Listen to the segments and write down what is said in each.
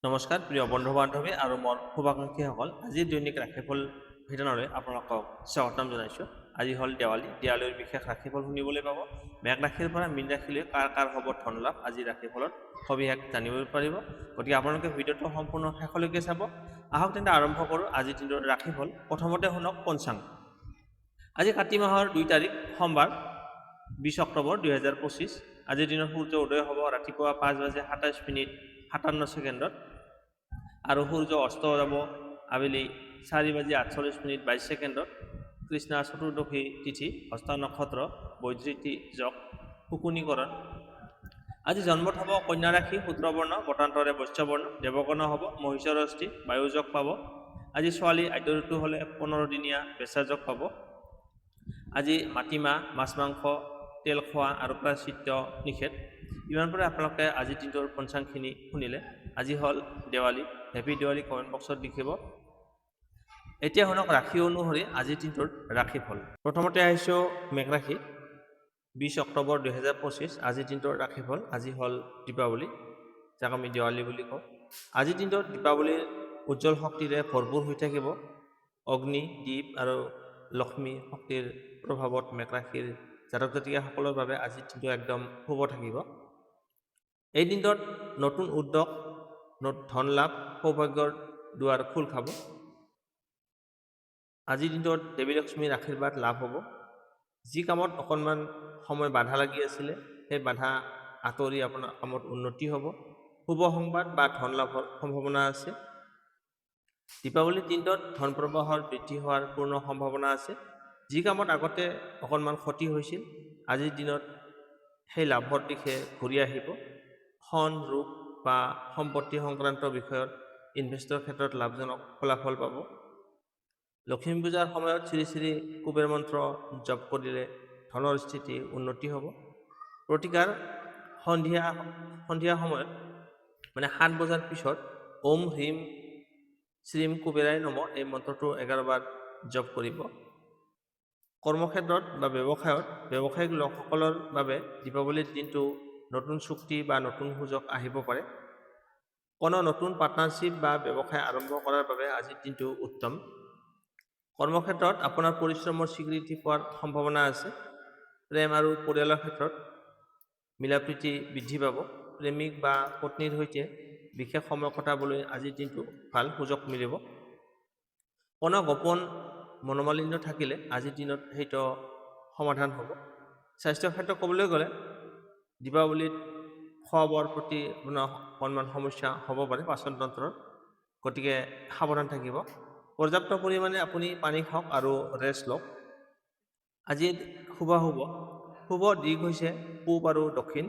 নমস্কাৰ প্ৰিয় বন্ধু বান্ধৱী আৰু মোৰ শুভাকাংক্ষীসকল, আজিৰ দৈনিক ৰাশিফল ভিডিঅ'লৈ আপোনালোকক স্বাগতম জনাইছোঁ। আজি হ'ল দেৱালী। দেৱালীৰ বিশেষ ৰাশিফল শুনিবলৈ পাব। মেঘ ৰাশিৰ পৰা মীন ৰাশিলৈ কাৰ কাৰ হ'ব ধন লাভ, আজিৰ ৰাশিফলত সবিশেষ জানিব পাৰিব। গতিকে আপোনালোকে ভিডিঅ'টো সম্পূৰ্ণ শেষলৈকে চাব। আহক তেন্তে আৰম্ভ কৰোঁ আজিৰ দিনৰ ৰাশিফল। প্ৰথমতে শুনক পঞ্চাংগ। আজি কাতি মাহৰ 2 তাৰিখ সোমবাৰ, 20 অক্টোবৰ 2025। আজিৰ দিনত সূৰ্য উদয় হ'ব ৰাতিপুৱা 5:27:57 আৰু সূৰ্য অস্ত যাব আবেলি 4:48:22। কৃষ্ণা চতুৰ্দশী তিথি, হস্ত নক্ষত্ৰ, বৈধৃতি যোগ, শুকুনিকৰণ। আজি জন্মত হ'ব কন্যা ৰাশি, শুদ্ৰবৰ্ণ, বটান্তৰে বৈশ্যবৰ্ণ, দেৱগণ হ'ব মহিষৰ অস্থি, বায়ুযোগ পাব। আজি ছোৱালী আদ্য ঋতু হ'লে 15 দিনীয়া বেচাযোগ পাব। আজি মাটিমাহ, মাছ মাংস, তেল খোৱা আৰু প্ৰায়শ্চিত্ত নিষেধ। ইমান পৰা আপোনালোকে আজিৰ দিনটোৰ পঞ্চাংগখিনি শুনিলে। আজি হ'ল দেৱালী। হেপী দেৱালী কমেণ্ট বক্সত লিখিব। এতিয়া শুনক ৰাশি অনুসৰি আজিৰ দিনটোৰ ৰাশিফল। প্ৰথমতে আহিছোঁ মেঘ ৰাশি, 20 অক্টোবৰ 2025। আজিৰ দিনটোৰ ৰাশিফল। আজি হ'ল দীপাৱলী, যাক আমি দেৱালী বুলি কওঁ। আজিৰ দিনটোত দীপাৱলীৰ উজ্জ্বল শক্তিৰে ভৰপূৰ হৈ থাকিব। অগ্নি, দীপ আৰু লক্ষ্মী শক্তিৰ প্ৰভাৱত মেঘ ৰাশিৰ জাতক জাতিকাসকলৰ বাবে আজিৰ দিনটো একদম শুভ থাকিব। এই দিনটোত নতুন উদ্যোগ, ধন লাভ, সৌভাগ্যৰ দুৱাৰ খোল খাব। আজিৰ দিনটোত দেৱী লক্ষ্মীৰ আশীৰ্বাদ লাভ হ'ব। যি কামত অকণমান সময় বাধা লাগি আছিলে, সেই বাধা আঁতৰি আপোনাৰ কামত উন্নতি হ'ব। শুভ সংবাদ বা ধন লাভৰ সম্ভাৱনা আছে। দীপাৱলীৰ দিনটোত ধন প্ৰবাহৰ বৃদ্ধি হোৱাৰ পূৰ্ণ সম্ভাৱনা আছে। যি কামত আগতে অকণমান ক্ষতি হৈছিল, আজিৰ দিনত সেই লাভৰ দিশে ঘূৰি আহিব। ধন, ৰোগ বা সম্পত্তি সংক্ৰান্ত বিষয়ত ইনভেষ্টৰ ক্ষেত্ৰত লাভজনক ফলাফল পাব। লক্ষ্মী পূজাৰ সময়ত শ্ৰী শ্ৰী কুবেৰ মন্ত্ৰ জপ কৰিলে ধনৰ স্থিতি উন্নতি হ'ব। প্ৰতিকাৰ সন্ধিয়া সময়ত 7 বজাৰ পিছত ওম হ্ৰীম শ্ৰীম কুবেৰাই নমঃ এই মন্ত্ৰটো 11 বাৰ জপ কৰিব। কৰ্মক্ষেত্ৰত বা ব্যৱসায়িক লোকসকলৰ বাবে দীপাৱলীৰ দিনটো নতুন চুক্তি বা নতুন সুযোগ আহিব পাৰে। কোনো নতুন পাৰ্টনাৰশ্বিপ বা ব্যৱসায় আৰম্ভ কৰাৰ বাবে আজিৰ দিনটো উত্তম। কৰ্মক্ষেত্ৰত আপোনাৰ পৰিশ্ৰমৰ স্বীকৃতি পোৱাৰ সম্ভাৱনা আছে। প্ৰেম আৰু পৰিয়ালৰ ক্ষেত্ৰত মিলাপ্ৰীতি বৃদ্ধি পাব। প্ৰেমিক বা পত্নীৰ সৈতে বিশেষ সময় কটাবলৈ আজিৰ দিনটো ভাল সুযোগ মিলিব। কোনো গোপন মনোমালিন্য থাকিলে আজিৰ দিনত সেইটো সমাধান হ'ব। স্বাস্থ্যৰ ক্ষেত্ৰত ক'বলৈ গ'লে দীপাৱলীত খোৱা বোৱাৰ প্ৰতি অকণমান সমস্যা হ'ব পাৰে পাচনতন্ত্ৰৰ, গতিকে সাৱধান থাকিব। পৰ্যাপ্ত পৰিমাণে আপুনি পানী খাওক আৰু ৰেষ্ট লওক। আজি শুভ দিশ হৈছে পূব আৰু দক্ষিণ।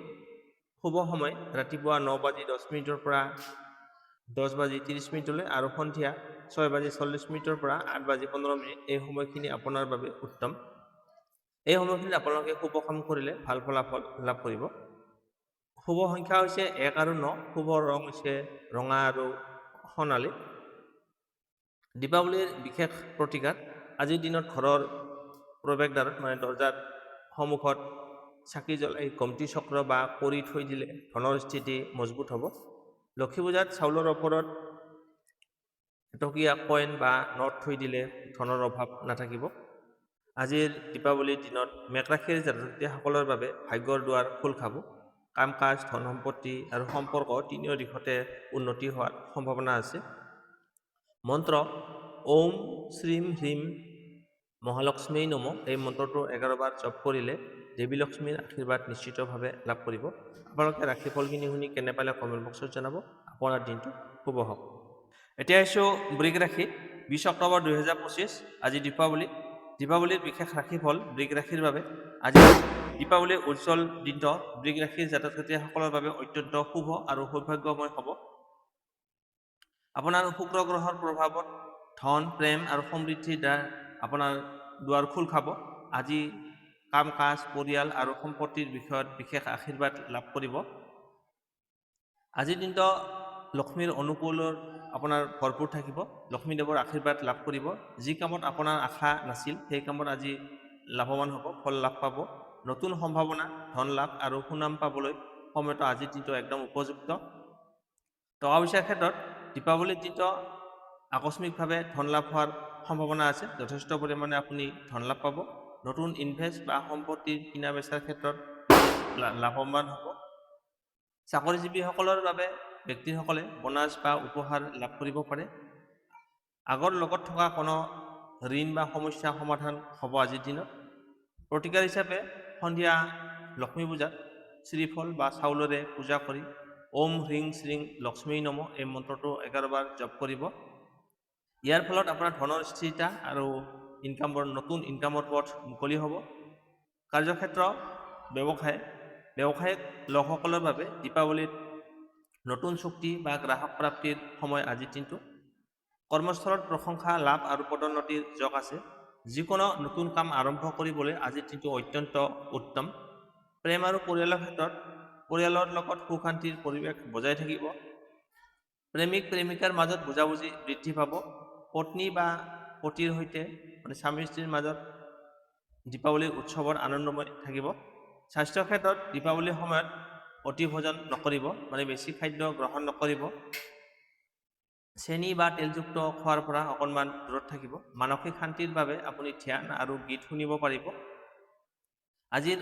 শুভ সময় ৰাতিপুৱা 9:10 পৰা 10:30 আৰু সন্ধিয়া 6:40 পৰা 8:15। এই সময়খিনি আপোনাৰ বাবে উত্তম। এই সময়খিনিত আপোনালোকে শুভ কাম কৰিলে ভাল ফলাফল লাভ কৰিব। শুভ সংখ্যা হৈছে 1 আৰু 9। শুভ ৰং হৈছে ৰঙা আৰু সোণালী। দীপাৱলীৰ বিশেষ প্ৰতিকাৰ। আজিৰ দিনত ঘৰৰ প্ৰৱেশদ্বাৰত দৰ্জাৰ সন্মুখত চাকি জ্বলাই গমতি চক্ৰ বা কৰি থৈ দিলে ধনৰ স্থিতি মজবুত হ'ব। লক্ষ্মী পূজাত চাউলৰ ওপৰত টকীয়া কইন বা নোট থৈ দিলে ধনৰ অভাৱ নাথাকিব। আজিৰ দীপাৱলীৰ দিনত মেঘ ৰাশিৰ জাতক জাতিসকলৰ বাবে ভাগ্যৰ দুৱাৰ খোল খাব। কাম কাজ, ধন সম্পত্তি আৰু সম্পৰ্ক তিনিও দিশতে উন্নতি হোৱাৰ সম্ভাৱনা আছে। মন্ত্ৰ ওম শ্ৰীম হ্ৰীম মহালক্ষ্মী নমঃ এই মন্ত্ৰটো 11 বাৰ জপ কৰিলে দেৱী লক্ষ্মীৰ আশীৰ্বাদ নিশ্চিতভাৱে লাভ কৰিব। আপোনালোকে ৰাশিফলখিনি শুনি কেনে পালে কমেণ্ট বক্সত জনাব। আপোনাৰ দিনটো শুভ হওক। এতিয়া আহিছোঁ বৃগ ৰাশি, 20 অক্টোবৰ 2025। আজি দীপাৱলীৰ বিশেষ ৰাশিফল বৃগ ৰাশিৰ বাবে। আজি দীপাৱলীৰ উজ্জ্বল দিনটো বৃগ ৰাশিৰ জাতক জাতিসকলৰ বাবে অত্যন্ত শুভ আৰু সৌভাগ্যময় হ'ব। আপোনাৰ শুক্ৰ গ্ৰহৰ প্ৰভাৱত ধন, প্ৰেম আৰু সমৃদ্ধিৰ দ্বাৰা আপোনাৰ দুৱাৰ খোল খাব। আজি কাম কাজ, পৰিয়াল আৰু সম্পত্তিৰ বিষয়ত বিশেষ আশীৰ্বাদ লাভ কৰিব। আজিৰ দিনটো লক্ষ্মীৰ অনুকূলৰ আপোনাৰ ভৰপূৰ থাকিব। লক্ষ্মীদেৱৰ আশীৰ্বাদ লাভ কৰিব। যি কামত আপোনাৰ আশা নাছিল, সেই কামত আজি লাভৱান হ'ব, ফল লাভ পাব। নতুন সম্ভাৱনা, ধন লাভ আৰু সুনাম পাবলৈ সময়তো আজিৰ দিনটো একদম উপযুক্ত। টকা পইচাৰ ক্ষেত্ৰত দীপাৱলীৰ দিনটো আকস্মিকভাৱে ধন লাভ হোৱাৰ সম্ভাৱনা আছে। যথেষ্ট পৰিমাণে আপুনি ধন লাভ পাব। নতুন ইনভেষ্ট বা সম্পত্তিৰ কিনা বেচাৰ ক্ষেত্ৰত লাভৱান হ'ব। চাকৰিজীৱীসকলৰ বাবে ব্যক্তিসকলে বোনাছ বা উপহাৰ লাভ কৰিব পাৰে। আগৰ লগত থকা কোনো ঋণ বা সমস্যা সমাধান হ'ব আজিৰ দিনত। প্ৰতিকাৰ হিচাপে সন্ধিয়া লক্ষ্মী পূজাত শ্ৰীফল বা চাউলেৰে পূজা কৰি ওম হ্ৰিং শ্ৰীং লক্ষ্মী নম এই মন্ত্ৰটো 11 বাৰ জপ কৰিব। ইয়াৰ ফলত আপোনাৰ ধনৰ স্থিৰতা আৰু নতুন ইনকামৰ পথ মুকলি হ'ব। কাৰ্যক্ষেত্ৰ ব্যৱসায়িক লোকসকলৰ বাবে দীপাৱলীত নতুন চুক্তি বা গ্ৰাহক প্ৰাপ্তিৰ সময় আজিৰ দিনটো। কৰ্মস্থলত প্ৰশংসা লাভ আৰু পদোন্নতিৰ যোগ আছে। যিকোনো নতুন কাম আৰম্ভ কৰিবলৈ আজিৰ দিনটো অত্যন্ত উত্তম। প্ৰেম আৰু পৰিয়ালৰ ক্ষেত্ৰত পৰিয়ালৰ লগত সুখ শান্তিৰ পৰিৱেশ বজাই থাকিব। প্ৰেমিক প্ৰেমিকাৰ মাজত বুজাবুজি বৃদ্ধি পাব। পত্নী বা পতিৰ সৈতে স্বামী স্ত্ৰীৰ মাজত দীপাৱলীৰ উৎসৱৰ আনন্দময় থাকিব। স্বাস্থ্যৰ ক্ষেত্ৰত দীপাৱলীৰ সময়ত অতি ভোজন নকৰিব, বেছি খাদ্য গ্ৰহণ নকৰিব। চেনি বা তেলযুক্ত খোৱাৰ পৰা অকণমান দূৰত থাকিব। মানসিক শান্তিৰ বাবে আপুনি ধ্যান আৰু গীত শুনিব পাৰিব। আজিৰ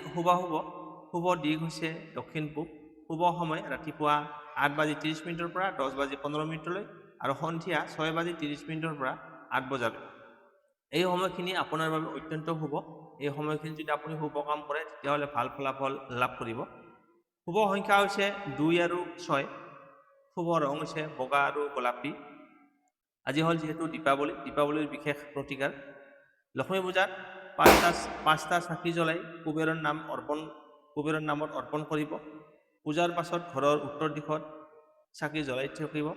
শুভ দিশ হৈছে দক্ষিণ পূব। শুভ সময় ৰাতিপুৱা 8:30 পৰা 10:15 আৰু সন্ধিয়া 6:30 পৰা 8 বজালৈ। এই সময়খিনি আপোনাৰ বাবে অত্যন্ত শুভ। এই সময়খিনি যদি আপুনি শুভ কাম কৰে তেতিয়াহ'লে ভাল ফলাফল লাভ কৰিব। শুভ সংখ্যা হৈছে 2 আৰু 6। শুভ ৰং হৈছে বগা আৰু গোলাপী। আজি হ'ল যিহেতু দীপাৱলীৰ বিশেষ প্ৰতিকাৰ। লক্ষ্মী পূজাত 5টা চাকি জ্বলাই কুবেৰৰ নামত অৰ্পণ কৰিব। পূজাৰ পাছত ঘৰৰ উত্তৰ দিশত চাকি জ্বলাই থাকিব।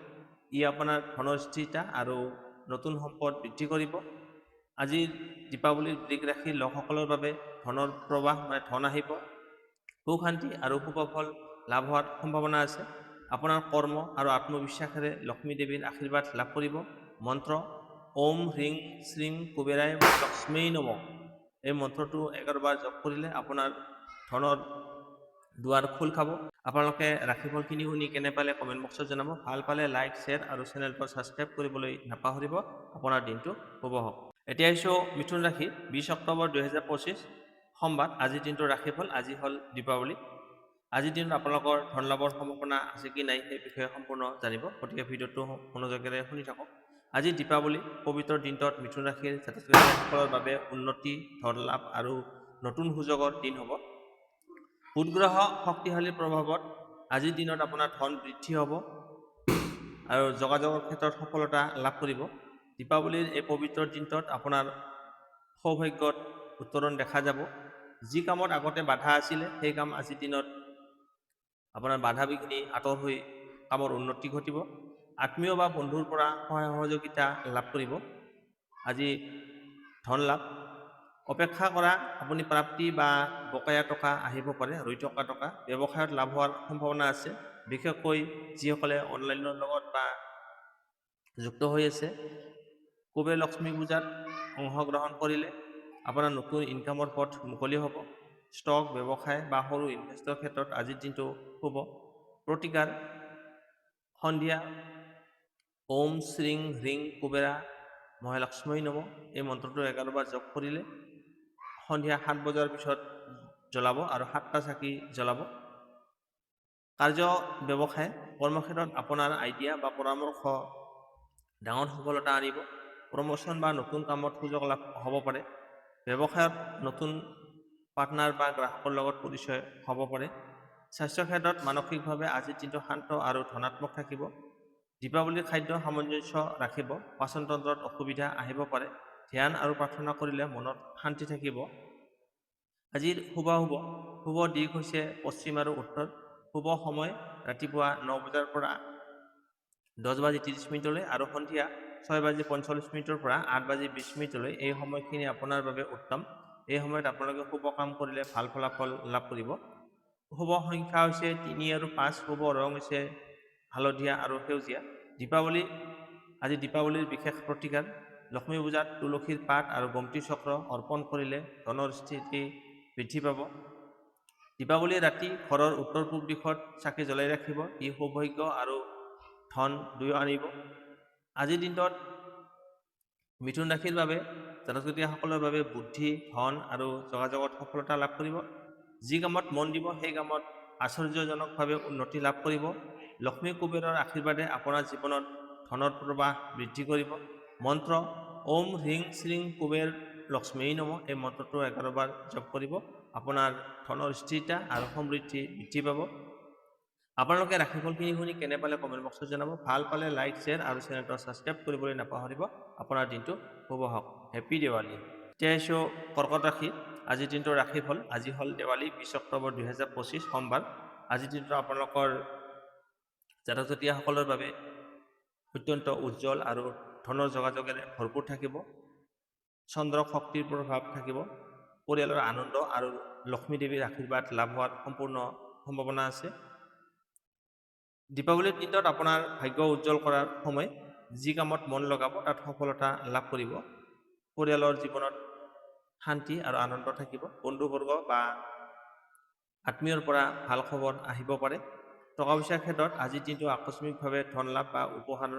ই আপোনাৰ ধনৰ স্থিৰতা আৰু নতুন সম্পদ বৃদ্ধি কৰিব। আজিৰ দীপাৱলীৰ বৃষ ৰাশিৰ লোকসকলৰ বাবে ধনৰ প্ৰৱাহ ধন আহিব। সুখ শান্তি আৰু শুভ ফল লাভ হোৱাৰ সম্ভাৱনা আছে। আপোনাৰ কৰ্ম আৰু আত্মবিশ্বাসেৰে লক্ষ্মী দেৱীৰ আশীৰ্বাদ লাভ কৰিব। মন্ত্ৰ ওম হ্ৰিং শ্ৰীং কুবেৰায় লক্ষ্মী নম এই মন্ত্ৰটো 11 বাৰ জপ কৰিলে আপোনাৰ ধনৰ দুৱাৰ খোল খাব। আপোনালোকে ৰাশিফলখিনি শুনি কেনে পালে কমেণ্ট বক্সত জনাব। ভাল পালে লাইক, শ্বেয়াৰ আৰু চেনেলটো ছাবস্ক্ৰাইব কৰিবলৈ নাপাহৰিব। আপোনাৰ দিনটো শুভ হওক। এতিয়া আহিছোঁ মিথুন ৰাশি। 20 অক্টোবৰ 2025 সোমবাৰ। আজিৰ দিনটোৰ ৰাশিফল। আজি হ'ল দীপাৱলী। আজিৰ দিনত আপোনালোকৰ ধন লাভৰ সম্ভাৱনা আছে কি নাই সেই বিষয়ে সম্পূৰ্ণ জানিব। গতিকে ভিডিঅ'টো মনোযোগেৰে শুনি থাকক। আজি দীপাৱলী পবিত্ৰ দিনটোত মিথুন ৰাশিৰ জাতক জাতিসকলৰ বাবে উন্নতি, ধন লাভ আৰু নতুন সুযোগৰ দিন হ'ব। বুধ গ্ৰহ শক্তিশালী প্ৰভাৱত আজিৰ দিনত আপোনাৰ ধন বৃদ্ধি হ'ব আৰু যোগাযোগৰ ক্ষেত্ৰত সফলতা লাভ কৰিব। দীপাৱলীৰ এই পবিত্ৰ দিনটোত আপোনাৰ সৌভাগ্যত উত্তৰণ দেখা যাব। যি কামত আগতে বাধা আছিলে সেই কাম আজিৰ দিনত আপোনাৰ বাধা বিঘিনি আঁতৰ হৈ কামৰ উন্নতি ঘটিব। আত্মীয় বা বন্ধুৰ পৰা সহায় সহযোগিতা লাভ কৰিব। আজি ধন লাভ অপেক্ষা কৰা আপুনি প্ৰাপ্তি বা বকেয়া টকা আহিব পাৰে। ৰৈ থকা টকা ব্যৱসায়ত লাভ হোৱাৰ সম্ভাৱনা আছে। বিশেষকৈ যিসকলে অনলাইনৰ লগত বা যুক্ত হৈ আছে। কুবেৰ লক্ষ্মী পূজাত অংশগ্ৰহণ কৰিলে আপোনাৰ নতুন ইনকামৰ পথ মুকলি হ'ব। ষ্টক ব্যৱসায় বা সৰু ইনভেষ্টৰ ক্ষেত্ৰত আজিৰ দিনটো শুভ। প্ৰতিকাৰ সন্ধিয়া ওম শ্ৰীং হ্ৰিং কুবেৰা মহালক্ষ্মী নম এই মন্ত্ৰটো 11 বাৰ জপ কৰিলে সন্ধিয়া 7 বজাৰ পিছত জ্বলাব আৰু 7টা চাকি জ্বলাব। কাৰ্য ব্যৱসায় কৰ্মক্ষেত্ৰত আপোনাৰ আইডিয়া বা পৰামৰ্শ ডাঙৰ সফলতা আনিব। প্ৰমোশ্যন বা নতুন কামত সুযোগ লাভ হ'ব পাৰে। ব্যৱসায়ত নতুন পাৰ্টনাৰ বা গ্ৰাহকৰ লগত পৰিচয় হ'ব পাৰে। স্বাস্থ্য ক্ষেত্ৰত মানসিকভাৱে আজিৰ দিনটো শান্ত আৰু ধনাত্মক থাকিব। দীপাৱলীৰ খাদ্য সামঞ্জস্য ৰাখিব। পাচনতন্ত্ৰত অসুবিধা আহিব পাৰে। ধ্যান আৰু প্ৰাৰ্থনা কৰিলে মনত শান্তি থাকিব। আজিৰ শুভ দিশ হৈছে পশ্চিম আৰু উত্তৰ। শুভ সময় ৰাতিপুৱা 9 বজাৰ পৰা 10:30 আৰু সন্ধিয়া 6:45 পৰা 8:20 এই সময়খিনি আপোনাৰ বাবে উত্তম। এই সময়ত আপোনালোকে শুভ কাম কৰিলে ভাল ফলাফল লাভ কৰিব। শুভ সংখ্যা হৈছে 3 আৰু 5। শুভ ৰং হৈছে হালধীয়া আৰু সেউজীয়া। আজি দীপাৱলীৰ বিশেষ প্ৰতিকাৰ লক্ষ্মী পূজাত তুলসীৰ পাত আৰু গোমতী চক্ৰ অৰ্পণ কৰিলে ধনৰ স্থিতি বৃদ্ধি পাব। দীপাৱলীৰ ৰাতি ঘৰৰ উত্তৰ পূব দিশত চাকি জ্বলাই ৰাখিব। ই সৌভাগ্য আৰু ধন দুয়ো আনিব। আজিৰ দিনটোত মিথুন ৰাশিৰ বাবে জাতকসকলৰ বাবে বুদ্ধি, ধন আৰু যোগাযোগত সফলতা লাভ কৰিব। যি কামত মন দিব সেই কামত আশ্চৰ্যজনকভাৱে উন্নতি লাভ কৰিব। লক্ষ্মী কুবেৰৰ আশীৰ্বাদে আপোনাৰ জীৱনত ধনৰ প্ৰৱাহ বৃদ্ধি কৰিব। মন্ত্ৰ ওম হ্ৰিং শ্ৰীং কুবেৰ লক্ষ্মী নমঃ এই মন্ত্ৰটো 11 বাৰ জপ কৰিব। আপোনাৰ ধনৰ স্থিৰতা আৰু সমৃদ্ধি বৃদ্ধি পাব। আপোনালোকে ৰাশিফলখিনি শুনি কেনে পালে কমেণ্ট বক্সত জনাব। ভাল পালে লাইক, শ্বেয়াৰ আৰু চেনেলটো ছাবস্ক্ৰাইব কৰিবলৈ নাপাহৰিব। আপোনাৰ দিনটো শুভ হওক। হেপ্পী দেৱালী। এতিয়া আহিছোঁ কৰ্কট ৰাশি। আজিৰ দিনটোৰ ৰাশিফল। আজি হ'ল দেৱালী 20 অক্টোবৰ 2025 সোমবাৰ। আজিৰ দিনটো আপোনালোকৰ জাতকসকলৰ বাবে অত্যন্ত উজ্জ্বল আৰু ধনৰ যোগাযোগেৰে ভৰপূৰ থাকিব। চন্দ্ৰ শক্তিৰ প্ৰভাৱ থাকিব। পৰিয়ালৰ আনন্দ আৰু লক্ষ্মী দেৱীৰ আশীৰ্বাদ লাভ হোৱাৰ সম্পূৰ্ণ সম্ভাৱনা আছে। দীপাৱলীৰ দিনটোত আপোনাৰ ভাগ্য উজ্জ্বল কৰাৰ সময়। যি কামত মন লগাব তাত সফলতা লাভ কৰিব। পৰিয়ালৰ জীৱনত শান্তি আৰু আনন্দ থাকিব। বন্ধুবৰ্গ বা আত্মীয়ৰ পৰা ভাল খবৰ আহিব পাৰে। টকা পইচাৰ ক্ষেত্ৰত আজিৰ দিনটো আকস্মিকভাৱে ধন লাভ বা উপহাৰ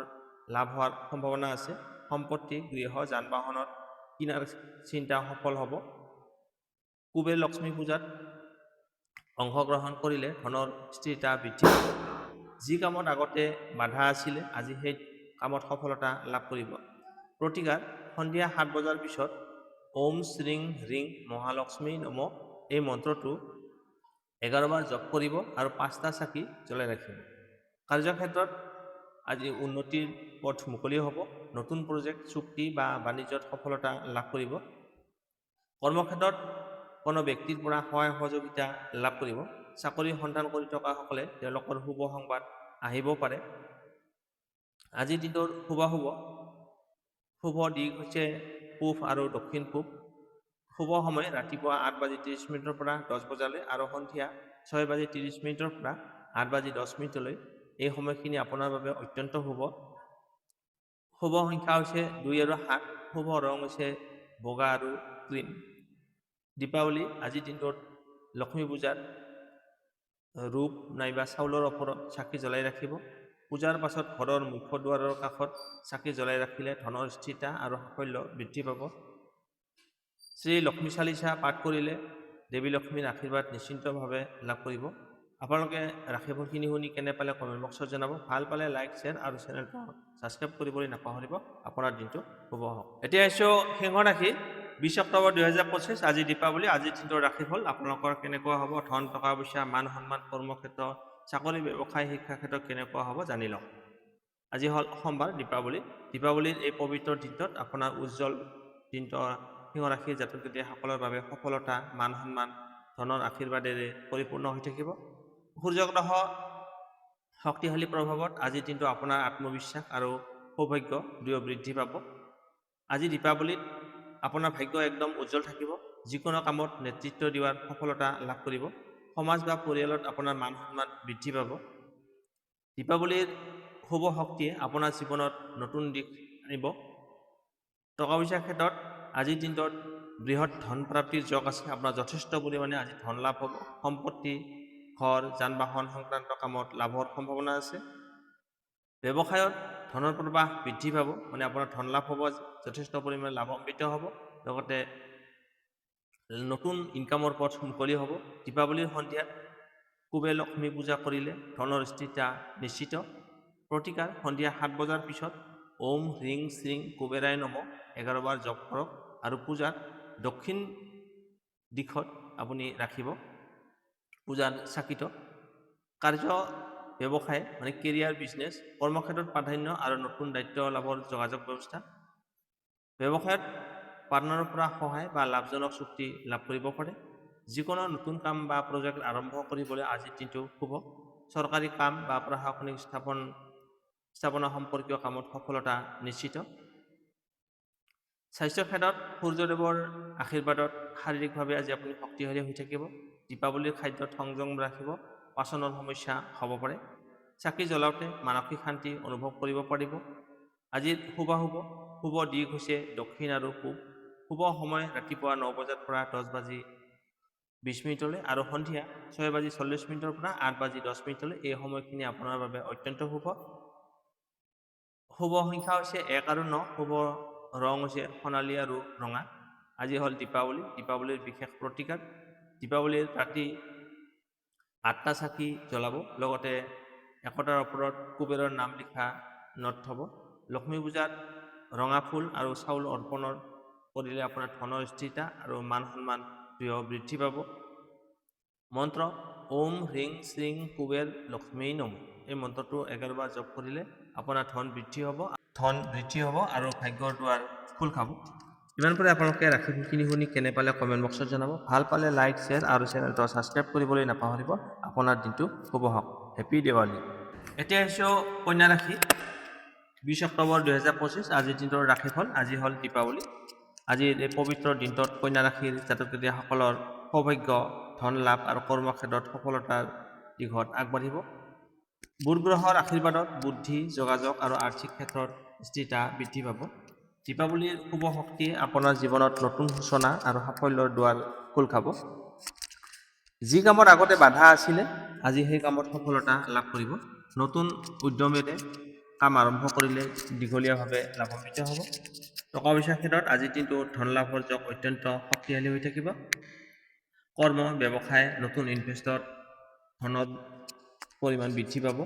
লাভ হোৱাৰ সম্ভাৱনা আছে। সম্পত্তি, গৃহ, যান বাহনত কিনাৰ চিন্তা সফল হ'ব। কুবেৰ লক্ষ্মী পূজাত অংশগ্ৰহণ কৰিলে ধনৰ স্থিৰতা বৃদ্ধি পাব। যি কামত আগতে বাধা আছিলে আজি সেই কামত সফলতা লাভ কৰিব। প্ৰতিকাৰ সন্ধিয়া 7 বজাৰ পিছত ওম শ্ৰীং হ্ৰিং মহালক্ষ্মী নমঃ এই মন্ত্ৰটো 11 বাৰ জপ কৰিব আৰু 5টা চাকি জ্বলাই ৰাখিব। কাৰ্যক্ষেত্ৰত আজি উন্নতিৰ পথ মুকলি হ'ব। নতুন প্ৰজেক্ট, চুক্তি বা বাণিজ্যত সফলতা লাভ কৰিব। কৰ্মক্ষেত্ৰত কোনো ব্যক্তিৰ পৰা সহায় সহযোগিতা লাভ কৰিব। চাকৰি সন্ধান কৰি থকাসকলে তেওঁলোকৰ শুভ সংবাদ আহিব পাৰে। আজিৰ দিনটোৰ শুভ দিশ হৈছে পূব আৰু দক্ষিণ পূব। শুভ সময় ৰাতিপুৱা 8:30 পৰা 10 বজালৈ আৰু সন্ধিয়া 6:30 পৰা 8:10 এই সময়খিনি আপোনাৰ বাবে অত্যন্ত শুভ। শুভ সংখ্যা হৈছে 2 আৰু 7। শুভ ৰং হৈছে বগা আৰু ক্ৰীম। দীপাৱলী আজিৰ দিনটোত লক্ষ্মী পূজাত ৰূপ নাইবা চাউলৰ ওপৰত চাকি জ্বলাই ৰাখিব। পূজাৰ পাছত ঘৰৰ মুখ্য দুৱাৰৰ কাষত চাকি জ্বলাই ৰাখিলে ধনৰ স্থিৰতা আৰু সাফল্য বৃদ্ধি পাব। শ্ৰী লক্ষ্মী চালিচা পাঠ কৰিলে দেৱী লক্ষ্মীৰ আশীৰ্বাদ নিশ্চিতভাৱে লাভ কৰিব। আপোনালোকে ৰাশিফলখিনি শুনি কেনে পালে কমেণ্ট বক্সত জনাব। ভাল পালে লাইক, শ্বেয়াৰ আৰু চেনেলটো ছাবস্ক্ৰাইব কৰিবলৈ নাপাহৰিব। আপোনাৰ দিনটো শুভ হওক। এতিয়া আহিছোঁ সিংহ ৰাশি। 20 অক্টোবৰ 2025 আজি দীপাৱলী। আজিৰ দিনটোৰ ৰাশিফল আপোনালোকৰ কেনেকুৱা হ'ব। ধন, টকা পইচা, মান সন্মান, কৰ্মক্ষেত্ৰ, চাকৰি, ব্যৱসায়, শিক্ষা ক্ষেত্ৰত কেনেকুৱা হ'ব জানি লওক। আজি হ'ল সোমবাৰ দীপাৱলী। দীপাৱলীৰ এই পবিত্ৰ দিনটোত আপোনাৰ উজ্জ্বল দিনটো সিংহ ৰাশিৰ জাতকসকলৰ বাবে সফলতা, মান সন্মান, ধনৰ আশীৰ্বাদেৰে পৰিপূৰ্ণ হৈ থাকিব। সূৰ্যগ্ৰহ শক্তিশালী প্ৰভাৱত আজিৰ দিনটো আপোনাৰ আত্মবিশ্বাস আৰু সৌভাগ্য দুয়ো বৃদ্ধি পাব। আজি দীপাৱলীত আপোনাৰ ভাগ্য একদম উজ্জ্বল থাকিব। যিকোনো কামত নেতৃত্ব দিয়াৰ সফলতা লাভ কৰিব। সমাজ বা পৰিয়ালত আপোনাৰ মান সন্মান বৃদ্ধি পাব। দীপাৱলীৰ শুভ শক্তিয়ে আপোনাৰ জীৱনত নতুন দিশ আনিব। টকা পইচাৰ ক্ষেত্ৰত আজিৰ দিনটোত বৃহৎ ধন প্ৰাপ্তিৰ যোগ আছে। আপোনাৰ যথেষ্ট পৰিমাণে আজি ধন লাভ হ'ব। সম্পত্তি, ঘৰ, যান বাহন সংক্ৰান্ত কামত লাভৰ সম্ভাৱনা আছে। ব্যৱসায়ত ধনৰ প্ৰৱাহ বৃদ্ধি পাব। আপোনাৰ ধন লাভ হ'ব, যথেষ্ট পৰিমাণে লাভান্বিত হ'ব। লগতে নতুন ইনকামৰ পথ মুকলি হ'ব। দীপাৱলীৰ সন্ধিয়াত কুবেৰ লক্ষ্মী পূজা কৰিলে ধনৰ স্থিৰতা নিশ্চিত। প্ৰতিকাৰ সন্ধিয়া 7 বজাৰ পিছত ওম হ্ৰিং শ্ৰীং কুবেৰায় নমঃ 11 বাৰ জপ কৰক আৰু পূজাত দক্ষিণ দিশত আপুনি ৰাখিব পূজাৰ চাকিটো। কাৰ্য ব্যৱসায় কেৰিয়াৰ, বিজনেছ, কৰ্মক্ষেত্ৰত প্ৰাধান্য আৰু নতুন দায়িত্ব লাভৰ যোগাযোগ ব্যৱস্থা। ব্যৱসায়ত পাৰ্টনাৰৰ পৰা সহায় বা লাভজনক চুক্তি লাভ কৰিব পাৰে। যিকোনো নতুন কাম বা প্ৰজেক্ট আৰম্ভ কৰিবলৈ আজিৰ দিনটো শুভ। চৰকাৰী কাম বা প্ৰশাসনিক স্থাপনা সম্পৰ্কীয় কামত সফলতা নিশ্চিত। স্বাস্থ্য ক্ষেত্ৰত সূৰ্যদেৱৰ আশীৰ্বাদত শাৰীৰিকভাৱে আজি আপুনি শক্তিশালী হৈ থাকিব। দীপাৱলীৰ খাদ্যত সংযম ৰাখিব, পাচনৰ সমস্যা হ'ব পাৰে। চাকি জ্বলাওঁতে মানসিক শান্তি অনুভৱ কৰিব পাৰিব। আজিৰ শুভ দিশ হৈছে দক্ষিণ আৰু পূব। শুভ সময় ৰাতিপুৱা 9 বজাৰ পৰা 10:20 আৰু সন্ধিয়া 6:40 পৰা 8:10 এই সময়খিনি আপোনাৰ বাবে অত্যন্ত শুভ। শুভ সংখ্যা হৈছে 1 আৰু 9, শুভ ৰং হৈছে সোণালী আৰু ৰঙা। আজি হ'ল দীপাৱলী, দীপাৱলীৰ বিশেষ প্ৰতিকাৰ। দীপাৱলীৰ ৰাতি 8টা চাকি জ্বলাব, লগতে একোটাৰ ওপৰত কুবেৰৰ নাম লিখা নোট থ'ব। লক্ষ্মী পূজাত ৰঙা ফুল আৰু চাউল অৰ্পণৰ কৰিলে আপোনাৰ ধনৰ স্থিৰতা আৰু মান সন্মান বৃদ্ধি পাব। মন্ত্ৰ ওম হ্ৰিং শ্ৰীং কুবেৰ লক্ষ্মী নম, এই মন্ত্ৰটো 11 বাৰ জপ কৰিলে আপোনাৰ ধন বৃদ্ধি হ'ব আৰু ভাগ্যৰ দুৱাৰ খোল খাব। ইমান পৰে আপোনালোকে ৰাশিফলখিনি শুনি কেনে পালে কমেণ্ট বক্সত জনাব। ভাল পালে লাইক, শ্বেয়াৰ আৰু চেনেলটো ছাবস্ক্ৰাইব কৰিবলৈ নাপাহৰিব। আপোনাৰ দিনটো শুভ হওক। হেপী দেৱালী। এতিয়া আহিছোঁ কন্যা ৰাশি। 20 অক্টোবৰ 2025 আজিৰ দিনটোৰ ৰাশিফল। আজি হ'ল দীপাৱলী। আজিৰ এই পবিত্ৰ দিনটোত কন্যা ৰাশিৰ জাতক জাতিকাসকলৰ সৌভাগ্য, ধন লাভ আৰু কৰ্মক্ষেত্ৰত সফলতাৰ দিশত আগবাঢ়িব। বুধ গ্ৰহৰ আশীৰ্বাদত বুদ্ধি, যোগাযোগ আৰু আৰ্থিক ক্ষেত্ৰত স্থিৰতা বৃদ্ধি পাব। দীপাৱলীৰ শুভ শক্তিয়ে আপোনাৰ জীৱনত নতুন সূচনা আৰু সাফল্যৰ দুৱাৰ খোল খাব। যি কামত আগতে বাধা আছিলে, আজি সেই কামত সফলতা লাভ কৰিব। নতুন উদ্যমেৰে কাম আৰম্ভ কৰিলে দীঘলীয়াভাৱে লাভান্বিত হ'ব। টকা পইচাৰ ক্ষেত্ৰত আজিৰ দিনটো ধন লাভৰ যোগ অত্যন্ত শক্তিশালী হৈ থাকিব। কৰ্ম, ব্যৱসায়, নতুন ইনভেষ্টত ধনৰ পৰিমাণ বৃদ্ধি পাব।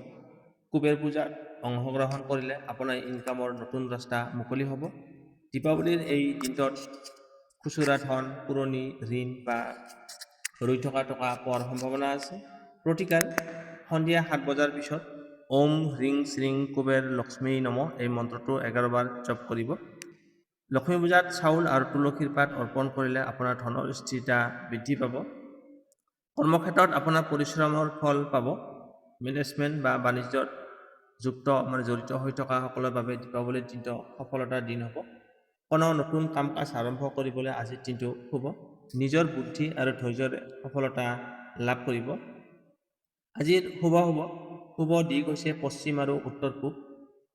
কুবেৰ পূজাত অংশগ্ৰহণ কৰিলে আপোনাৰ ইনকামৰ নতুন ৰাস্তা মুকলি হ'ব। দীপাৱলীৰ এই দিনটোত খুচুৰা ধন, পুৰণি ঋণ বা ৰৈ থকা টকা পোৱাৰ সম্ভাৱনা আছে। প্ৰতিকাৰ সন্ধিয়া 7 বজাৰ পিছত ওম হ্ৰিং শ্ৰীং কুবেৰ লক্ষ্মী নম, এই মন্ত্ৰটো 11 বাৰ জপ কৰিব। লক্ষ্মী পূজাত চাউল আৰু তুলসীৰ পাত অৰ্পণ কৰিলে আপোনাৰ ধনৰ স্থিৰতা বৃদ্ধি পাব। কৰ্মক্ষেত্ৰত আপোনাৰ পৰিশ্ৰমৰ ফল পাব। মেনেজমেণ্ট বা বাণিজ্যত জড়িত হৈ থকা সকলৰ বাবে দীপাৱলীৰ দিনটো সফলতাৰ দিন হ'ব। কোনো নতুন কাম কাজ আৰম্ভ কৰিবলৈ আজিৰ দিনটো শুভ। নিজৰ বুদ্ধি আৰু ধৈৰ্যৰে সফলতা লাভ কৰিব। আজিৰ শুভ দিশ হৈছে পশ্চিম আৰু উত্তৰ পূব।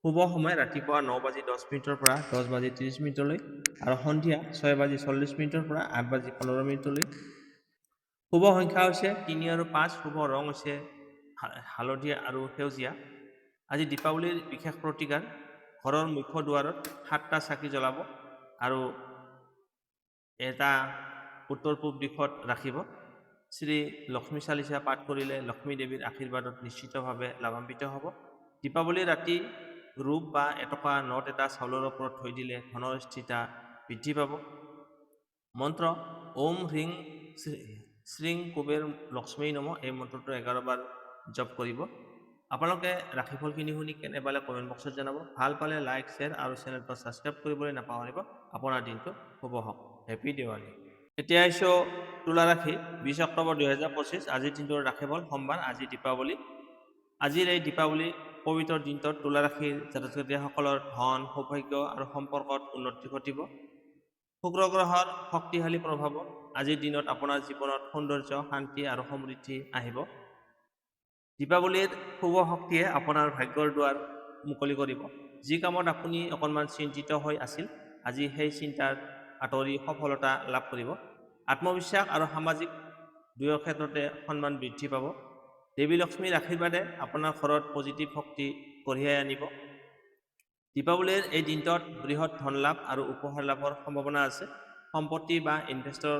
শুভ সময় ৰাতিপুৱা 9:10 পৰা 10:30 আৰু সন্ধিয়া 6:40 পৰা 8:15 শুভ সংখ্যা হৈছে 3 আৰু 5, শুভ ৰং হৈছে হালধীয়া আৰু সেউজীয়া। আজি দীপাৱলীৰ বিশেষ প্ৰতিকাৰ, ঘৰৰ মুখ্য দুৱাৰত 7টা চাকি জ্বলাব আৰু এটা উত্তৰ পূব দিশত ৰাখিব। শ্ৰী লক্ষ্মী চালিচা পাঠ কৰিলে লক্ষ্মী দেৱীৰ আশীৰ্বাদত নিশ্চিতভাৱে লাভান্বিত হ'ব। দীপাৱলীৰ ৰাতি ৰূপ বা এটকা নোট এটা চাউলৰ ওপৰত থৈ দিলে ধনৰ স্থিৰতা বৃদ্ধি পাব। মন্ত্ৰ ওম হ্ৰিং শ্ৰীং কুবেৰ লক্ষ্মী নম, এই মন্ত্ৰটো 11 বাৰ জপ কৰিব। আপোনালোকে ৰাশিফলখিনি শুনি কেনে পালে কমেণ্ট বক্সত জনাব। ভাল পালে লাইক, শ্বেয়াৰ আৰু চেনেলটো ছাবস্ক্ৰাইব কৰিবলৈ নাপাহৰিব। আপোনাৰ দিনটো শুভ হওক। হেপী দেৱালী। এতিয়া আহিছোঁ তুলা ৰাশি। 20 অক্টোবৰ 2025 আজিৰ দিনটোৰ ৰাশিফল সোমবাৰ। আজি দীপাৱলী। আজিৰ এই দীপাৱলী পবিত্ৰ দিনটোত তুলা ৰাশিৰ জাতক জাতিকাসকলৰ ধন, সৌভাগ্য আৰু সম্পৰ্কত উন্নতি ঘটিব। শুক্ৰ গ্ৰহৰ শক্তিশালী প্ৰভাৱত আজিৰ দিনত আপোনাৰ জীৱনত সৌন্দৰ্য, শান্তি আৰু সমৃদ্ধি আহিব। দীপাৱলীৰ শুভ শক্তিয়ে আপোনাৰ ভাগ্যৰ দুৱাৰ মুকলি কৰিব। যি কামত আপুনি অকণমান চিন্তিত হৈ আছিল, আজি সেই চিন্তাৰ আঁতৰি সফলতা লাভ কৰিব। আত্মবিশ্বাস আৰু সামাজিক দুয়ো ক্ষেত্ৰতে সন্মান বৃদ্ধি পাব। দেৱী লক্ষ্মীৰ আশীৰ্বাদে আপোনাৰ ঘৰত পজিটিভ শক্তি কঢ়িয়াই আনিব। দীপাৱলীৰ এই দিনটোত বৃহৎ ধন লাভ আৰু উপহাৰ লাভৰ সম্ভাৱনা আছে। সম্পত্তি বা ইনভেষ্টৰ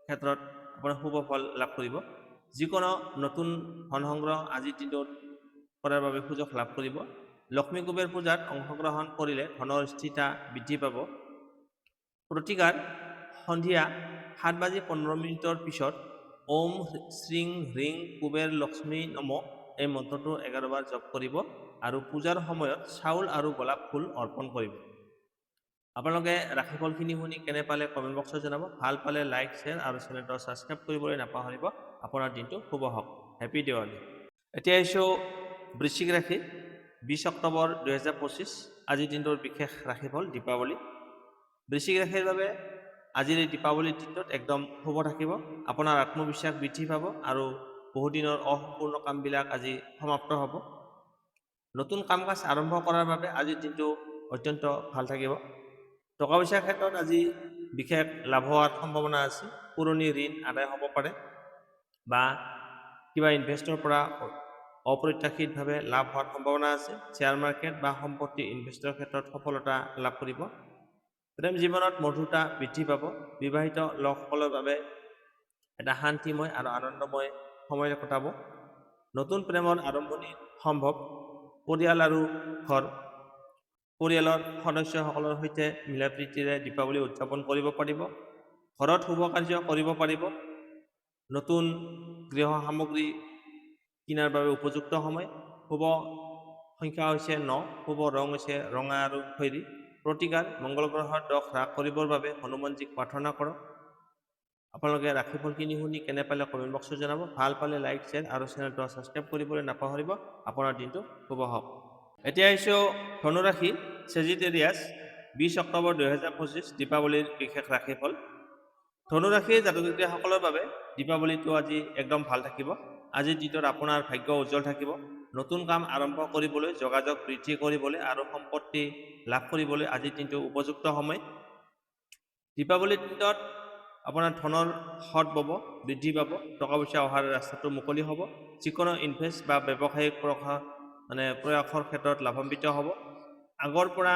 ক্ষেত্ৰত আপোনাৰ শুভ ফল লাভ কৰিব। যিকোনো নতুন ধন সংগ্ৰহ আজিৰ দিনটোত কৰাৰ বাবে সুযোগ লাভ কৰিব। লক্ষ্মী কুবেৰ পূজাত অংশগ্ৰহণ কৰিলে ধনৰ স্থিৰতা বৃদ্ধি পাব। প্ৰতিকাৰ সন্ধিয়া 7:15 পিছত ওম শ্ৰীং হ্ৰিং কুবেৰ লক্ষ্মী নম, এই মন্ত্ৰটো 11 বাৰ জপ কৰিব আৰু পূজাৰ সময়ত চাউল আৰু গোলাপ ফুল অৰ্পণ কৰিব। আপোনালোকে ৰাশিফলখিনি শুনি কেনে পালে কমেণ্ট বক্সত জনাব। ভাল পালে লাইক, শ্বেয়াৰ আৰু চেনেলটো ছাবস্ক্ৰাইব কৰিবলৈ নাপাহৰিব। আপোনাৰ দিনটো শুভ হওক। হেপী দেৱালী। এতিয়া আহিছোঁ বৃশ্চিক ৰাশি। 20 অক্টোবৰ 2025 আজিৰ দিনটোৰ বিশেষ ৰাশিফল দীপাৱলী। বৃশ্চিক ৰাশিৰ বাবে আজিৰ এই দীপাৱলীৰ দিনটোত একদম শুভ থাকিব। আপোনাৰ আত্মবিশ্বাস বৃদ্ধি পাব আৰু বহুদিনৰ অসম্পূৰ্ণ কামবিলাক আজি সমাপ্ত হ'ব। নতুন কাম কাজ আৰম্ভ কৰাৰ বাবে আজিৰ দিনটো অত্যন্ত ভাল থাকিব। টকা পইচাৰ ক্ষেত্ৰত আজি বিশেষ লাভ হোৱাৰ সম্ভাৱনা আছে। পুৰণি ঋণ আদায় হ'ব পাৰে বা কিবা ইনভেষ্টৰ পৰা অপ্ৰত্যাশিতভাৱে লাভ হোৱাৰ সম্ভাৱনা আছে। শ্বেয়াৰ মাৰ্কেট বা সম্পত্তি ইনভেষ্টৰ ক্ষেত্ৰত সফলতা লাভ কৰিব। প্ৰেম জীৱনত মধুৰতা বৃদ্ধি পাব। বিবাহিত লোকসকলৰ বাবে এটা শান্তিময় আৰু আনন্দময় সময় কটাব। নতুন প্ৰেমৰ আৰম্ভণি সম্ভৱ। পৰিয়াল আৰু ঘৰ পৰিয়ালৰ সদস্যসকলৰ সৈতে মিলাপ্ৰীতিৰে দীপাৱলী উদযাপন কৰিব পাৰিব। ঘৰত শুভ কাৰ্য কৰিব পাৰিব। নতুন গৃহ সামগ্ৰী কিনাৰ বাবে উপযুক্ত সময়। শুভ সংখ্যা হৈছে 9। শুভ ৰং হৈছে ৰঙা আৰু খয়েৰী। প্ৰতিকাৰ মংগল গ্ৰহৰ দোষ হ্ৰাস কৰিবৰ বাবে হনুমানজীক প্ৰাৰ্থনা কৰক। আপোনালোকে ৰাশিফলখিনি শুনি কেনে পালে কমেণ্ট বক্সত জনাব। ভাল পালে লাইক, শ্বেয়াৰ আৰু চেনেলটো ছাবস্ক্ৰাইব কৰিবলৈ নাপাহৰিব। আপোনাৰ দিনটো শুভ হওক। এতিয়া আহিছোঁ ধনুৰাশি ছেজিটেৰিয়াছ 20 অক্টোবৰ 2025 দীপাৱলীৰ বিশেষ ৰাশিফল। ধনুৰাশিৰ জাতক জাতিসকলৰ বাবে দীপাৱলীটো আজি একদম ভাল থাকিব। আজিৰ দিনটোত আপোনাৰ ভাগ্য উজ্জ্বল থাকিব। নতুন কাম আৰম্ভ কৰিবলৈ, যোগাযোগ বৃদ্ধি কৰিবলৈ আৰু সম্পত্তি লাভ কৰিবলৈ আজিৰ দিনটো উপযুক্ত সময়। দীপাৱলীৰ দিনত আপোনাৰ ধনৰ সৎ বৃদ্ধি পাব। টকা পইচা অহাৰ ৰাস্তাটো মুকলি হ'ব। যিকোনো ইনভেষ্ট বা ব্যৱসায়িক প্ৰয়াসৰ ক্ষেত্ৰত লাভান্বিত হ'ব। আগৰ পৰা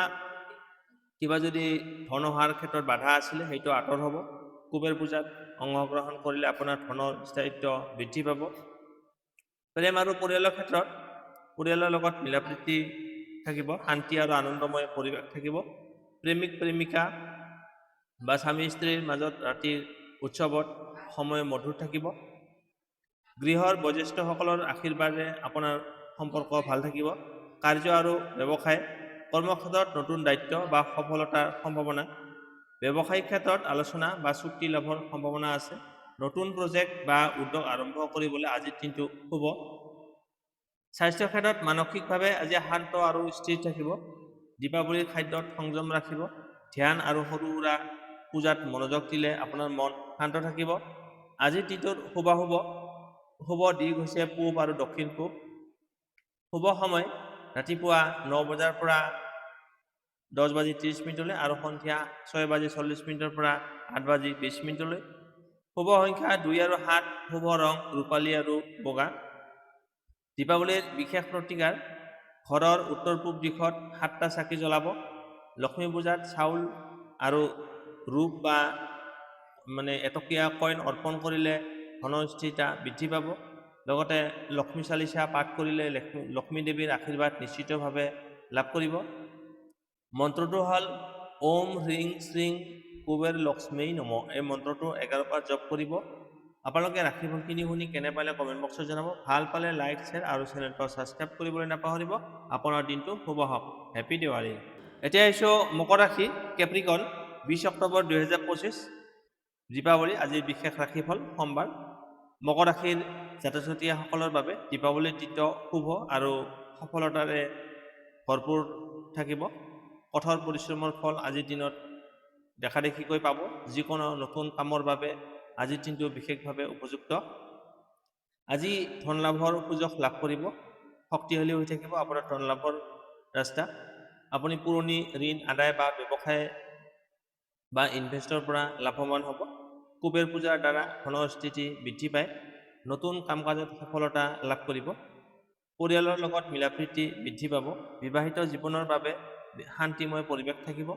কিবা যদি ধন অহাৰ ক্ষেত্ৰত বাধা আছিলে সেইটো আঁতৰ হ'ব। কুবেৰ পূজাত অংশগ্ৰহণ কৰিলে আপোনাৰ ধনৰ স্থায়িত্ব বৃদ্ধি পাব। প্ৰেম আৰু পৰিয়ালৰ ক্ষেত্ৰত পৰিয়ালৰ লগত মিলাপ্ৰীতি থাকিব। শান্তি আৰু আনন্দময় পৰিৱেশ থাকিব। প্ৰেমিক প্ৰেমিকা বা স্বামী স্ত্ৰীৰ মাজত ৰাতিৰ উৎসৱত সময় মধুৰ থাকিব। গৃহৰ বয়োজ্যেষ্ঠসকলৰ আশীৰ্বাদে আপোনাৰ সম্পৰ্ক ভাল থাকিব। কাৰ্য আৰু ব্যৱসায় কৰ্মক্ষেত্ৰত নতুন দায়িত্ব বা সফলতাৰ সম্ভাৱনা। ব্যৱসায়িক ক্ষেত্ৰত আলোচনা বা চুক্তি লাভৰ সম্ভাৱনা আছে। নতুন প্ৰজেক্ট বা উদ্যোগ আৰম্ভ কৰিবলৈ আজিৰ দিনটো শুভ। স্বাস্থ্য ক্ষেত্ৰত মানসিকভাৱে আজি শান্ত আৰু স্থিৰ থাকিব। দীপাৱলীৰ খাদ্যত সংযম ৰাখিব। ধ্যান আৰু সৰু সুৰা পূজাত মনোযোগ দিলে আপোনাৰ মন শান্ত থাকিব। আজিৰ দিনটোত শুভ দিশ হৈছে পূব আৰু দক্ষিণ পূব। শুভ সময় ৰাতিপুৱা 9 বজাৰ পৰা 10:30 আৰু সন্ধিয়া 6:40 পৰা 8:20। শুভ সংখ্যা 2 আৰু 7। শুভ ৰং ৰূপালী আৰু বগা। দীপাৱলীৰ বিশেষ প্ৰতিকাৰ ঘৰৰ উত্তৰ পূব দিশত 7টা চাকি জ্বলাব। লক্ষ্মী পূজাত চাউল আৰু ৰূপ বা এটকীয়া কইন অৰ্পণ কৰিলে ধনৰ স্থিৰতা বৃদ্ধি পাব। লগতে লক্ষ্মী চালিচা পাঠ কৰিলে লক্ষ্মী দেৱীৰ আশীৰ্বাদ নিশ্চিতভাৱে লাভ কৰিব। মন্ত্ৰটো হ'ল ওম হ্ৰিং শ্ৰীং কুবেৰ লক্ষ্মী নমঃ। এই মন্ত্ৰটো 11 বাৰ জপ কৰিব। আপোনালোকে ৰাশিফলখিনি শুনি কেনে পালে কমেণ্ট বক্সত জনাব। ভাল পালে লাইক, শ্বেয়াৰ আৰু চেনেলটো ছাবস্ক্ৰাইব কৰিবলৈ নাপাহৰিব। আপোনাৰ দিনটো শুভ হওক। হেপী দিৱালী। এতিয়া আহিছোঁ মকৰ ৰাশি কেপ্ৰিকন 20 অক্টোবৰ 2025 দীপাৱলী আজিৰ বিশেষ ৰাশিফল সোমবাৰ। মকৰ ৰাশিৰ জাতক জাতিসকলৰ বাবে দীপাৱলীৰ দিনটো শুভ আৰু সফলতাৰে ভৰপূৰ থাকিব। কঠোৰ পৰিশ্ৰমৰ ফল আজিৰ দিনত দেখা দেখিকৈ পাব। যিকোনো নতুন কামৰ বাবে আজিৰ দিনটো বিশেষভাৱে উপযুক্ত। আজি ধন লাভৰ সুযোগ লাভ কৰিব। শক্তিশালী হৈ থাকিব আপোনাৰ ধন লাভৰ ৰাস্তা। আপুনি পুৰণি ঋণ আদায় বা ব্যৱসায় বা ইনভেষ্টৰ পৰা লাভৱান হ'ব। কুবেৰ পূজাৰ দ্বাৰা ধনৰ স্থিতি বৃদ্ধি পায়। নতুন কাম কাজত সফলতা লাভ কৰিব। পৰিয়ালৰ লগত মিলাপ্ৰীতি বৃদ্ধি পাব। বিবাহিত জীৱনৰ বাবে শান্তিময় পৰিৱেশ থাকিব।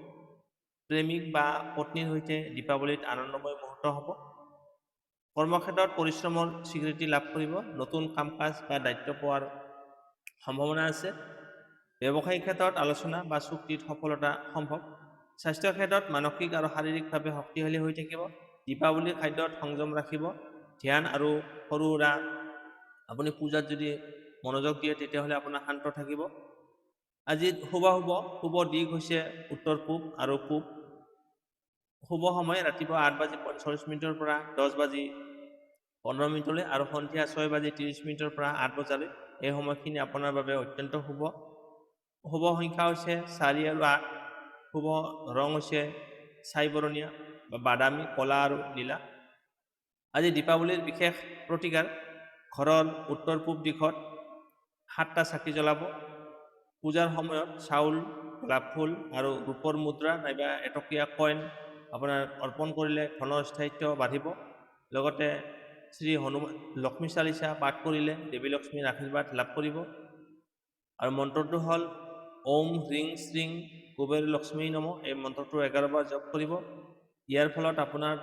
প্ৰেমিক বা পত্নীৰ সৈতে দীপাৱলীত আনন্দময় মুহূৰ্ত হ'ব। কৰ্মক্ষেত্ৰত পৰিশ্ৰমৰ স্বীকৃতি লাভ কৰিব। নতুন কাম কাজ বা দায়িত্ব পোৱাৰ সম্ভাৱনা আছে। ব্যৱসায়িক ক্ষেত্ৰত আলোচনা বা চুক্তিত সফলতা সম্ভৱ। স্বাস্থ্য ক্ষেত্ৰত মানসিক আৰু শাৰীৰিকভাৱে শক্তিশালী হৈ থাকিব। দীপাৱলীৰ খাদ্যত সংযম ৰাখিব। ধ্যান আৰু সৰু সুৰা আপুনি পূজাত যদি মনোযোগ দিয়ে তেতিয়াহ'লে আপোনাৰ শান্ত থাকিব। আজি শুভ দিশ হৈছে উত্তৰ পূব আৰু পূব। শুভ সময় ৰাতিপুৱা 8:45 পৰা 10:15 আৰু সন্ধিয়া 6:30 পৰা 8 বজালৈ। এই সময়খিনি আপোনাৰ বাবে অত্যন্ত শুভ। শুভ সংখ্যা হৈছে 4 আৰু 8। শুভ ৰং হৈছে ছাই বৰণীয়া বা বাদামী, কলা আৰু নীলা। আজি দীপাৱলীৰ বিশেষ প্ৰতিকাৰ ঘৰৰ উত্তৰ পূব দিশত 7টা চাকি জ্বলাব। পূজাৰ সময়ত চাউল, গোলাপ ফুল আৰু ৰূপৰ মুদ্ৰা নাইবা এটকীয়া কইন আপোনাৰ অৰ্পণ কৰিলে ধনৰ স্থায়িত্ব বাঢ়িব। লগতে শ্ৰী হনুমান লক্ষ্মী চালিচা পাঠ কৰিলে দেৱী লক্ষ্মীৰ আশীৰ্বাদ লাভ কৰিব। আৰু মন্ত্ৰটো হ'ল ওম হ্ৰিং শ্ৰীং কুবেৰ লক্ষ্মী নম। এই মন্ত্ৰটো 11 বাৰ জপ কৰিব। ইয়াৰ ফলত আপোনাৰ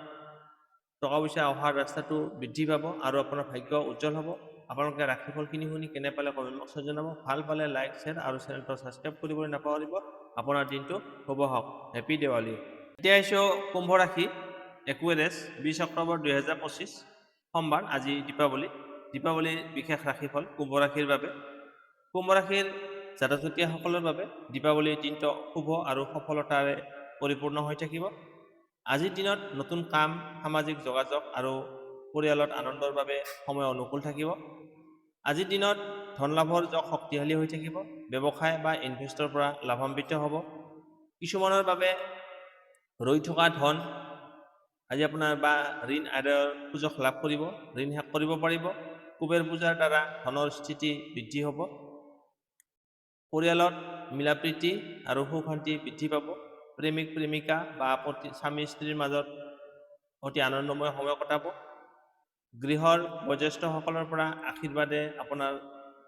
টকা পইচা অহাৰ ৰাস্তাটো বৃদ্ধি পাব আৰু আপোনাৰ ভাগ্য উজ্জ্বল হ'ব। আপোনালোকে ৰাশিফলখিনি শুনি কেনে পালে কমেণ্ট বক্সত জনাব। ভাল পালে লাইক শ্বেয়াৰ আৰু চেনেলটো ছাবস্ক্ৰাইব কৰিবলৈ নাপাহৰিব। আপোনাৰ দিনটো শুভ হওক। হেপী দেৱালী। এতিয়া আহিছোঁ কুম্ভ ৰাশি একুৱেৰিয়াছ 20 অক্টোবৰ 2025 সোমবাৰ। আজি দীপাৱলীৰ বিশেষ ৰাশিফল কুম্ভ ৰাশিৰ বাবে। কুম্ভ ৰাশিৰ জাতক জাতিসকলৰ বাবে দীপাৱলীৰ দিনটো শুভ আৰু সফলতাৰে পৰিপূৰ্ণ হৈ থাকিব। আজিৰ দিনত নতুন কাম, সামাজিক যোগাযোগ আৰু পৰিয়ালত আনন্দৰ বাবে সময় অনুকূল থাকিব। আজিৰ দিনত ধন লাভৰ যোগ শক্তিশালী হৈ থাকিব। ব্যৱসায় বা ইনভেষ্টৰ পৰা লাভান্বিত হ'ব। কিছুমানৰ বাবে ৰৈ থকা ধন আজি আপোনাৰ বা ঋণ আদায়ৰ সুযোগ লাভ কৰিব, ঋণ শেষ কৰিব পাৰিব। কুবেৰ পূজাৰ দ্বাৰা ধনৰ স্থিতি বৃদ্ধি হ'ব। পৰিয়ালত মিলাপ্ৰীতি আৰু সুখ শান্তি বৃদ্ধি পাব। প্ৰেমিক প্ৰেমিকা বা স্বামী স্ত্ৰীৰ মাজত অতি আনন্দময় সময় কটাব। গৃহৰ বয়োজ্যেষ্ঠসকলৰ পৰা আশীৰ্বাদে আপোনাৰ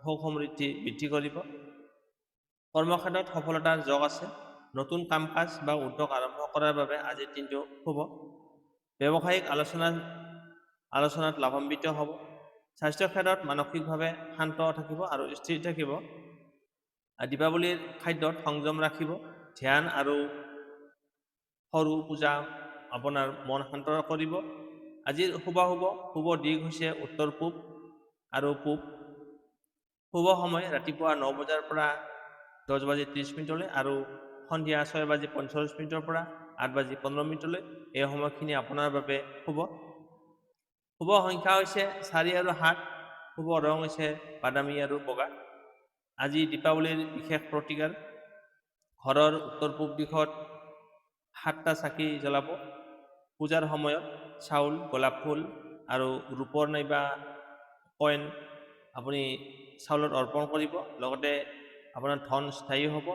সুখ সমৃদ্ধি বৃদ্ধি কৰিব। কৰ্মক্ষেত্ৰত সফলতাৰ যোগ আছে। নতুন কাম কাজ বা উদ্যোগ আৰম্ভ কৰাৰ বাবে আজিৰ দিনটো শুভ। ব্যৱসায়িক আলোচনাত লাভান্বিত হ'ব। স্বাস্থ্য ক্ষেত্ৰত মানসিকভাৱে শান্ত থাকিব আৰু স্থিৰ থাকিব। দীপাৱলীৰ খাদ্যত সংযম ৰাখিব। ধ্যান আৰু সৰু পূজা আপোনাৰ মন শান্ত কৰিব। আজিৰ শুভ দিশ হৈছে উত্তৰ পূব আৰু পূব। শুভ সময় ৰাতিপুৱা 9 বজাৰ পৰা 10:30 আৰু সন্ধিয়া 6:45 পৰা 8:15 এই সময়খিনি আপোনাৰ বাবে শুভ সংখ্যা হৈছে 4 আৰু 7। শুভ ৰং হৈছে বাদামী আৰু বগা। আজি দীপাৱলীৰ বিশেষ প্ৰতিকাৰ ঘৰৰ উত্তৰ পূব দিশত 7টা চাকি জ্বলাব। পূজাৰ সময়ত চাউল, গোলাপ ফুল আৰু ৰূপৰ নাইবা কইন আপুনি চাউলত অৰ্পণ কৰিব। লগতে আপোনাৰ ধন স্থায়ী হ'ব।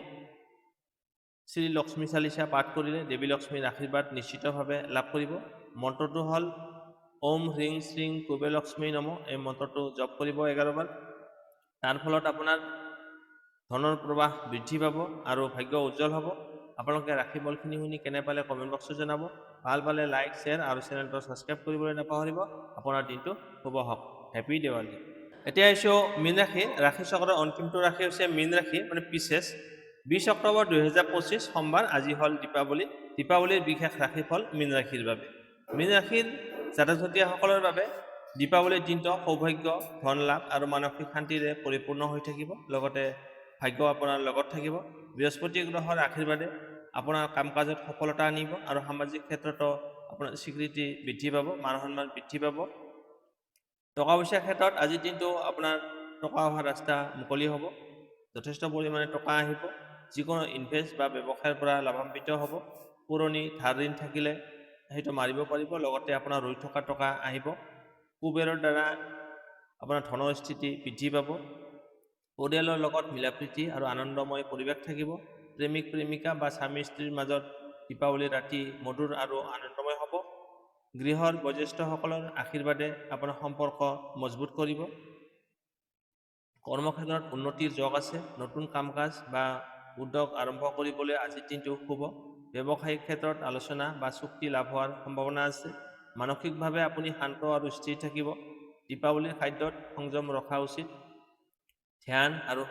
শ্ৰী লক্ষ্মী চালিচা পাঠ কৰিলে দেৱী লক্ষ্মীৰ আশীৰ্বাদ নিশ্চিতভাৱে লাভ কৰিব। মন্ত্ৰটো হ'ল ওম হ্ৰিং শ্ৰীং কুবেৰ লক্ষ্মী নম। এই মন্ত্ৰটো জপ কৰিব 11 বাৰ। তাৰ ফলত আপোনাৰ ধনৰ প্ৰৱাহ বৃদ্ধি পাব আৰু ভাগ্য উজ্জ্বল হ'ব। আপোনালোকে ৰাশিফলখিনি শুনি কেনে পালে কমেণ্ট বক্সত জনাব। ভাল পালে লাইক শ্বেয়াৰ আৰু চেনেলটো ছাবস্ক্ৰাইব কৰিবলৈ নাপাহৰিব। আপোনাৰ দিনটো শুভ হওক। হেপী দেৱালী। এতিয়া আহিছোঁ মীন ৰাশি। ৰাশি চক্ৰৰ অন্তিমটো ৰাশি হৈছে মীন ৰাশি, মানে পিছেছ। 20 অক্টোবৰ 2025 সোমবাৰ। আজি হ'ল দীপাৱলীৰ বিশেষ ৰাশিফল মীন ৰাশিৰ বাবে। মীন ৰাশিৰ জাতক জাতিসকলৰ বাবে দীপাৱলীৰ দিনটো সৌভাগ্য, ধন লাভ আৰু মানসিক শান্তিৰে পৰিপূৰ্ণ হৈ থাকিব। লগতে ভাগ্য আপোনাৰ লগত থাকিব। বৃহস্পতি গ্ৰহৰ আশীৰ্বাদে আপোনাৰ কাম কাজত সফলতা আনিব আৰু সামাজিক ক্ষেত্ৰতো আপোনাৰ স্বীকৃতি বৃদ্ধি পাব, মান সন্মান বৃদ্ধি পাব। টকা পইচাৰ ক্ষেত্ৰত আজিৰ দিনটো আপোনাৰ টকা অহা ৰাস্তা মুকলি হ'ব। যথেষ্ট পৰিমাণে টকা আহিব। যিকোনো ইনভেষ্ট বা ব্যৱসায়ৰ পৰা লাভান্বিত হ'ব। পুৰণি ধাৰ ঋণ থাকিলে সেইটো মাৰিব পাৰিব। লগতে আপোনাৰ ৰৈ থকা টকা আহিব। কুবেৰৰ দ্বাৰা আপোনাৰ ধনৰ স্থিতি বৃদ্ধি পাব। পৰিয়ালৰ লগত মিলাপ্ৰীতি আৰু আনন্দময় পৰিৱেশ থাকিব। প্ৰেমিক প্ৰেমিকা বা স্বামী স্ত্ৰীৰ মাজত দীপাৱলীৰ ৰাতি মধুৰ আৰু আনন্দময় হ'ব। গৃহৰ বয়োজ্যেষ্ঠসকলৰ আশীৰ্বাদে আপোনাৰ সম্পৰ্ক মজবুত কৰিব। কৰ্মক্ষেত্ৰত উন্নতিৰ যোগ আছে। নতুন কাম কাজ বা উদ্যোগ আৰম্ভ কৰিবলৈ আজিৰ দিনটো শুভ। ব্যৱসায়িক ক্ষেত্ৰত আলোচনা বা চুক্তি লাভ হোৱাৰ সম্ভাৱনা আছে। মানসিকভাৱে আপুনি শান্ত আৰু স্থিৰ থাকিব। দীপাৱলীৰ খাদ্যত সংযম ৰখা উচিত। ধ্যান আৰু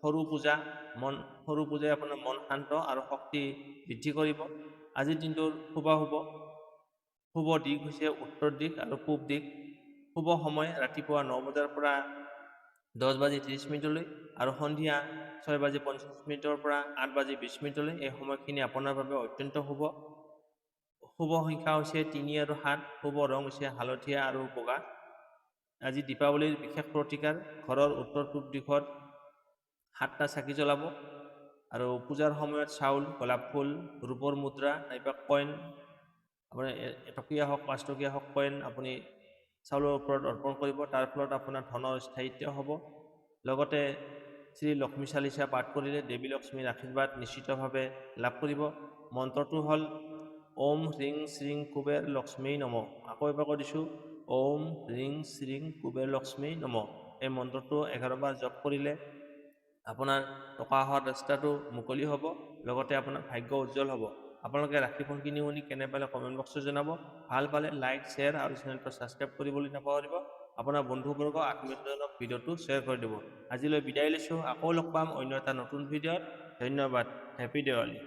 সৰু পূজাই আপোনাৰ মন শান্ত আৰু শক্তি বৃদ্ধি কৰিব। আজিৰ দিনটোৰ শুভ দিশ হৈছে উত্তৰ দিশ আৰু পূব দিশ। শুভ সময় ৰাতিপুৱা 9 বজাৰ পৰা 10:30 আৰু সন্ধিয়া 6:45 পৰা 8:20। এই সময়খিনি আপোনাৰ বাবে অত্যন্ত শুভ সংখ্যা হৈছে 3 আৰু 7। শুভ ৰং হৈছে হালধীয়া আৰু বগা। আজি দীপাৱলীৰ বিশেষ প্ৰতিকাৰ ঘৰৰ উত্তৰ পূব দিশত 7টা চাকি জ্বলাব আৰু পূজাৰ সময়ত চাউল, গোলাপ ফুল, ৰূপৰ মুদ্ৰা নাইবা কইন, আপোনাৰ 1 টকীয়া হওক 5 টকীয়া হওক কইন আপুনি চাউলৰ ওপৰত অৰ্পণ কৰিব। তাৰ ফলত আপোনাৰ ধনৰ স্থায়িত্ব হ'ব। লগতে শ্ৰী লক্ষ্মী চালিচা পাঠ কৰিলে দেৱী লক্ষ্মীৰ আশীৰ্বাদ নিশ্চিতভাৱে লাভ কৰিব। মন্ত্ৰটো হ'ল ওম হ্ৰিং শ্ৰীং কুবেৰ লক্ষ্মী নম। আকৌ এবাৰ কৈ দিছোঁ, ওম ৰিং শ্ৰীং কুবেৰ লক্ষ্মী নম। এই মন্ত্ৰটো 11 বাৰ জপ কৰিলে আপোনাৰ টকা অহাৰ ৰাস্তাটো মুকলি হ'ব, লগতে আপোনাৰ ভাগ্য উজ্জ্বল হ'ব। আপোনালোকে ৰাশিফলখিনি শুনি কেনে পালে কমেণ্ট বক্সত জনাব। ভাল পালে লাইক, শ্বেয়াৰ আৰু চেনেলটো ছাবস্ক্ৰাইব কৰিবলৈ নাপাহৰিব। আপোনাৰ বন্ধুবৰ্গ আত্মীয়জনক ভিডিঅ'টো শ্বেয়াৰ কৰি দিব। আজিলৈ বিদায় লৈছোঁ, আকৌ লগ পাম অন্য এটা নতুন ভিডিঅ'ত। ধন্যবাদ। হেপী দেৱালী।